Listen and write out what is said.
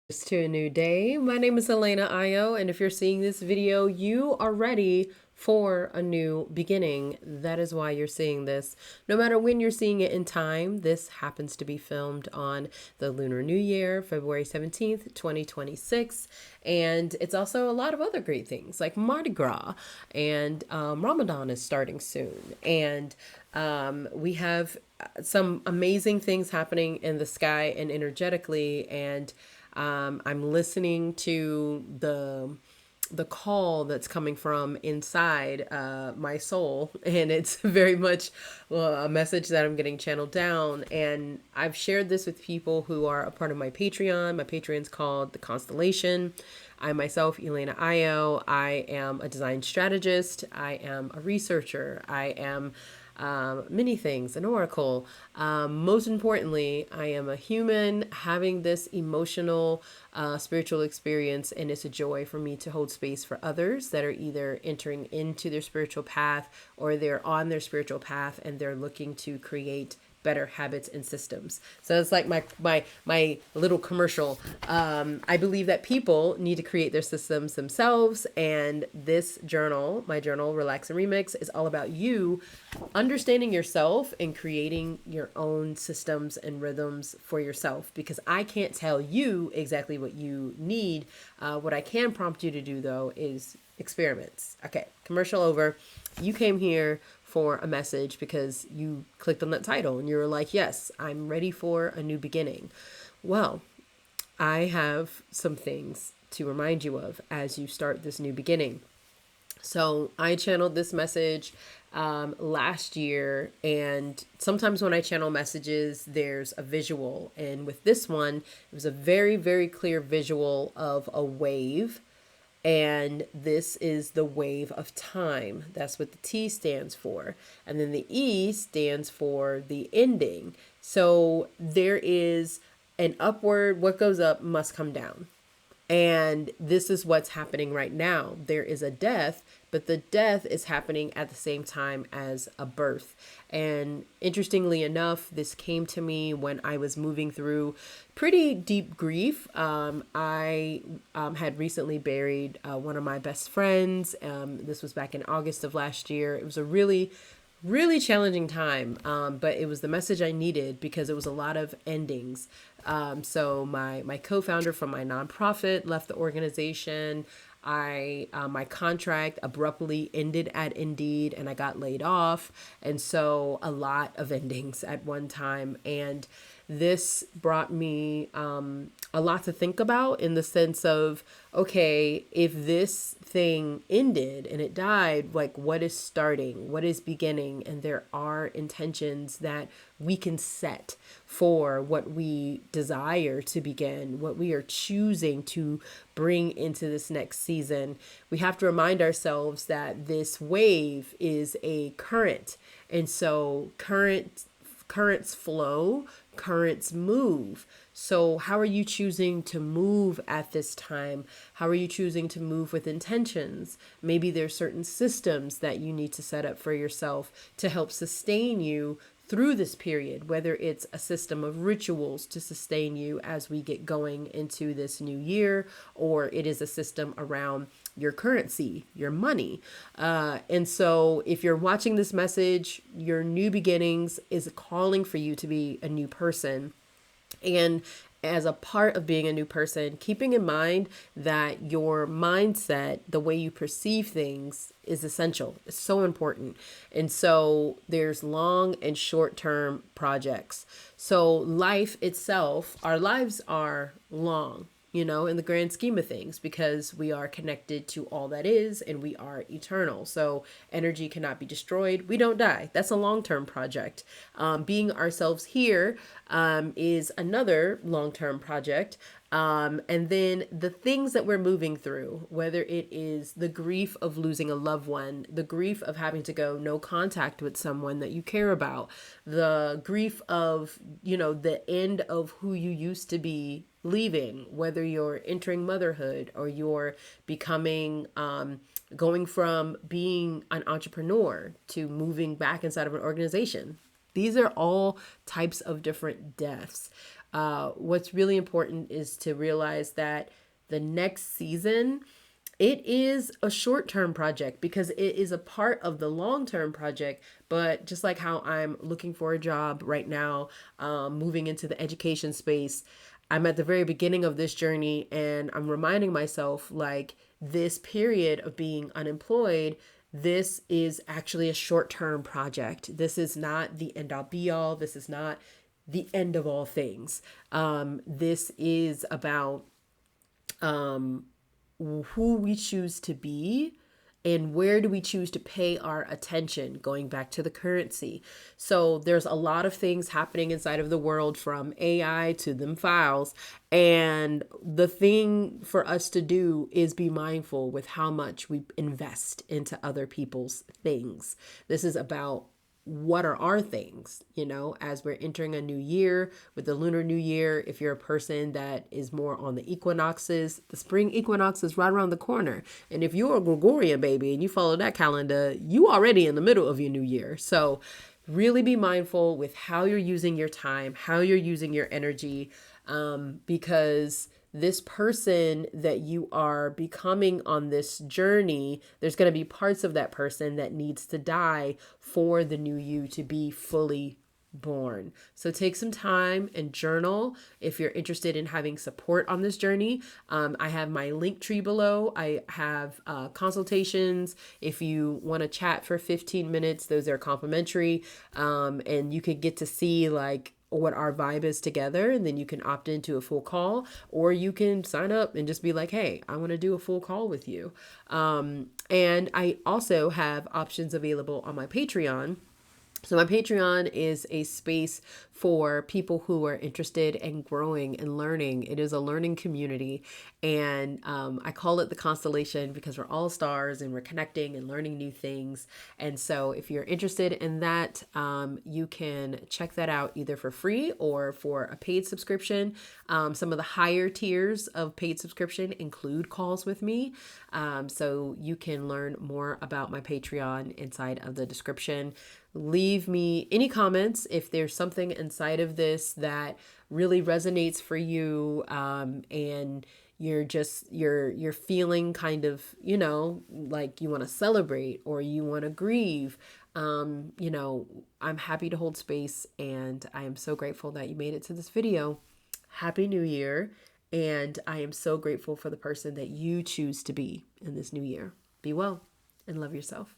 To a new day. My name is Elena Io, and if you're seeing this video, you are ready for a new beginning. That is why you're seeing this. No matter when you're seeing it in time, this happens to be filmed on the Lunar New Year, February 17th, 2026. And it's also a lot of other great things like Mardi Gras, and Ramadan is starting soon. And we have some amazing things happening in the sky and energetically. And I'm listening to the call that's coming from inside my soul, and it's very much a message that I'm getting channeled down. And I've shared this with people who are a part of my Patreon. My Patreon's called The Constellation. I myself, Elena Io, I am a design strategist. I am a researcher. I am many things, an oracle. Most importantly, I am a human having this emotional, spiritual experience, and it's a joy for me to hold space for others that are either entering into their spiritual path or they're on their spiritual path and they're looking to create better habits and systems. So it's like my little commercial. I believe that people need to create their systems themselves, and this journal, my journal, Relax and Remix, is all about you understanding yourself and creating your own systems and rhythms for yourself. Because I can't tell you exactly what you need. What I can prompt you to do though is experiments. Okay, commercial over. You came here for a message because you clicked on that title and you were like, yes, I'm ready for a new beginning. Well, I have some things to remind you of as you start this new beginning. So I channeled this message last year, and sometimes when I channel messages, there's a visual. And with this one, it was a very, very clear visual of a wave, and this is the wave of time. That's what the T stands for. And then the E stands for the ending. So there is an upward, what goes up must come down. And this is what's happening right now. There is a death, but the death is happening at the same time as a birth. And interestingly enough, this came to me when I was moving through pretty deep grief. I had recently buried one of my best friends. This was back in August of last year. It was a really challenging time, but it was the message I needed because it was a lot of endings. So my co-founder from my nonprofit left the organization. My contract abruptly ended at Indeed, and I got laid off, and so a lot of endings at one time. And this brought me a lot to think about, in the sense of, okay, if this thing ended and it died, like, what is starting, what is beginning? And there are intentions that we can set for what we desire to begin, what we are choosing to bring into this next season. We have to remind ourselves that this wave is a current, and so currents flow, currents move. So how are you choosing to move at this time? How are you choosing to move with intentions? Maybe there's certain systems that you need to set up for yourself to help sustain you through this period, whether it's a system of rituals to sustain you as we get going into this new year, or it is a system around your currency, your money. And so if you're watching this message, your new beginnings is calling for you to be a new person. And as a part of being a new person, keeping in mind that your mindset, the way you perceive things, is essential. It's so important. And so there's long and short term projects. So life itself, our lives are long, in the grand scheme of things, because we are connected to all that is and we are eternal. So energy cannot be destroyed. We don't die. That's a long-term project. Being ourselves here is another long-term project. And then the things that we're moving through, whether it is the grief of losing a loved one, the grief of having to go no contact with someone that you care about, the grief of, the end of who you used to be leaving, whether you're entering motherhood or you're becoming, going from being an entrepreneur to moving back inside of an organization. These are all types of different deaths. What's really important is to realize that the next season, it is a short-term project because it is a part of the long-term project. But just like how I'm looking for a job right now, moving into the education space, I'm at the very beginning of this journey, and I'm reminding myself, like, this period of being unemployed, this is actually a short-term project. This is not the end all be all. This is not the end of all things. This is about who we choose to be and where do we choose to pay our attention, going back to the currency. So there's a lot of things happening inside of the world, from AI to them files, and the thing for us to do is be mindful with how much we invest into other people's things. This is about what are our things, as we're entering a new year with the Lunar New Year. If you're a person that is more on the equinoxes, the spring equinox is right around the corner. And if you're a Gregorian baby and you follow that calendar, you already in the middle of your new year. So really be mindful with how you're using your time, how you're using your energy, because this person that you are becoming on this journey, there's going to be parts of that person that needs to die for the new you to be fully born. So take some time and journal if you're interested in having support on this journey. I have my link tree below. I have consultations. If you want to chat for 15 minutes, those are complimentary. And you can get to see like what our vibe is together, and then you can opt into a full call, or you can sign up and just be like, hey, I want to do a full call with you. And I also have options available on my Patreon. So my Patreon is a space for people who are interested in growing and learning. It is a learning community, and I call it the constellation because we're all stars and we're connecting and learning new things. And so if you're interested in that, you can check that out either for free or for a paid subscription. Some of the higher tiers of paid subscription include calls with me. So you can learn more about my Patreon inside of the description. Leave me any comments if there's something inside of this that really resonates for you, and you're feeling kind of, like you want to celebrate or you want to grieve. I'm happy to hold space, and I am so grateful that you made it to this video. Happy New Year, and I am so grateful for the person that you choose to be in this new year. Be well and love yourself.